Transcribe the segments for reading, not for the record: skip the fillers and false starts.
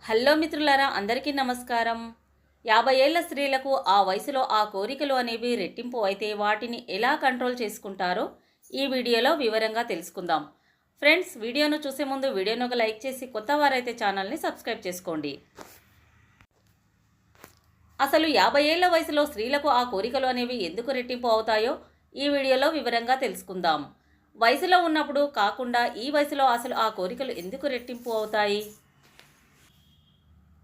Hello మిత్రులారా, అందరికీ నమస్కారం. 50 ఏళ్ల స్త్రీలకు ఆ వయసులో ఆ కోరికలు అనేవి రెట్టింపు అయితే వాటిని ఎలా కంట్రోల్ చేసుకుంటారో ఈ వీడియోలో వివరంగా తెలుసుకుందాం. ఫ్రెండ్స్, వీడియోను చూసే ముందు వీడియోను ఒక లైక్ చేసి కొత్త వారైతే ఛానల్ని సబ్స్క్రైబ్ చేసుకోండి. అసలు 50 ఏళ్ల వయసులో స్త్రీలకు ఆ కోరికలు అనేవి ఎందుకు రెట్టింపు అవుతాయో ఈ వీడియోలో వివరంగా తెలుసుకుందాం. వయసులో ఉన్నప్పుడు కాకుండా ఈ వయసులో అసలు ఆ కోరికలు ఎందుకు రెట్టింపు అవుతాయి?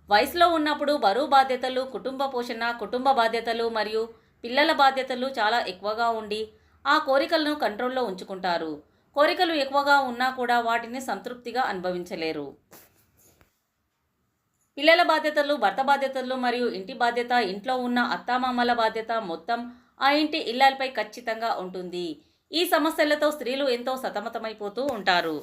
వయసులో ఉన్నప్పుడు బరువు బాధ్యతలు, కుటుంబ పోషణ, కుటుంబ బాధ్యతలు మరియు పిల్లల బాధ్యతలు చాలా ఎక్కువగా ఉండి ఆ కోరికలను కంట్రోల్లో ఉంచుకుంటారు. కోరికలు ఎక్కువగా ఉన్నా కూడా వాటిని సంతృప్తిగా అనుభవించలేరు. పిల్లల బాధ్యతలు, భర్త బాధ్యతలు మరియు ఇంటి బాధ్యత, ఇంట్లో ఉన్న అత్తామామల బాధ్యత మొత్తం ఆ ఇంటి ఇల్లాలపై ఖచ్చితంగా ఉంటుంది. ఈ సమస్యలతో స్త్రీలు ఎంతో సతమతమైపోతూ ఉంటారు.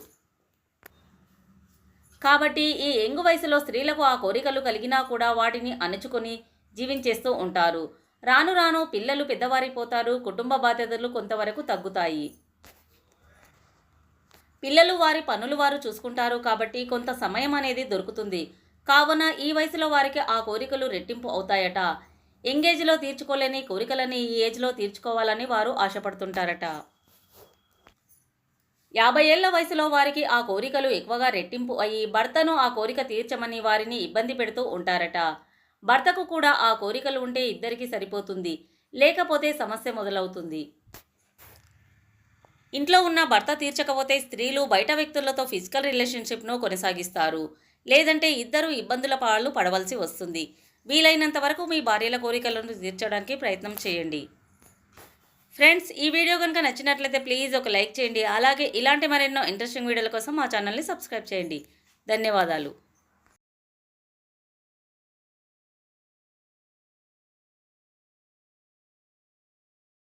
కాబట్టి ఈ యంగ్ వయసులో స్త్రీలకు ఆ కోరికలు కలిగినా కూడా వాటిని అణుచుకొని జీవించేస్తూ ఉంటారు. రాను రాను పిల్లలు పెద్దవారైపోతారు. కుటుంబ బాధ్యతలు కొంతవరకు తగ్గుతాయి. పిల్లలు వారి పనులు వారు చూసుకుంటారు కాబట్టి కొంత సమయం అనేది దొరుకుతుంది. కావున ఈ వయసులో వారికి ఆ కోరికలు రెట్టింపు అవుతాయట. యంగేజ్లో తీర్చుకోలేని కోరికలని ఈ ఏజ్లో తీర్చుకోవాలని వారు ఆశపడుతుంటారట. 50 ఏళ్ల వయసులో వారికి ఆ కోరికలు ఎక్కువగా రెట్టింపు అయ్యి భర్తను ఆ కోరిక తీర్చమని వారిని ఇబ్బంది పెడుతూ ఉంటారట. భర్తకు కూడా ఆ కోరికలు ఉంటే ఇద్దరికీ సరిపోతుంది, లేకపోతే సమస్య మొదలవుతుంది. ఇంట్లో ఉన్న భర్త తీర్చకపోతే స్త్రీలు బయట వ్యక్తులతో ఫిజికల్ రిలేషన్షిప్ను కొనసాగిస్తారు. లేదంటే ఇద్దరు ఇబ్బందుల పాలు పడవలసి వస్తుంది. వీలైనంత వరకు మీ భార్యల కోరికలను తీర్చడానికి ప్రయత్నం చేయండి. ఫ్రెండ్స్, ఈ వీడియో కనుక నచ్చినట్లయితే ప్లీజ్ ఒక లైక్ చేయండి. అలాగే ఇలాంటి మరెన్నో ఇంట్రెస్టింగ్ వీడియోల కోసం మా ఛానల్ని సబ్స్క్రైబ్ చేయండి. ధన్యవాదాలు.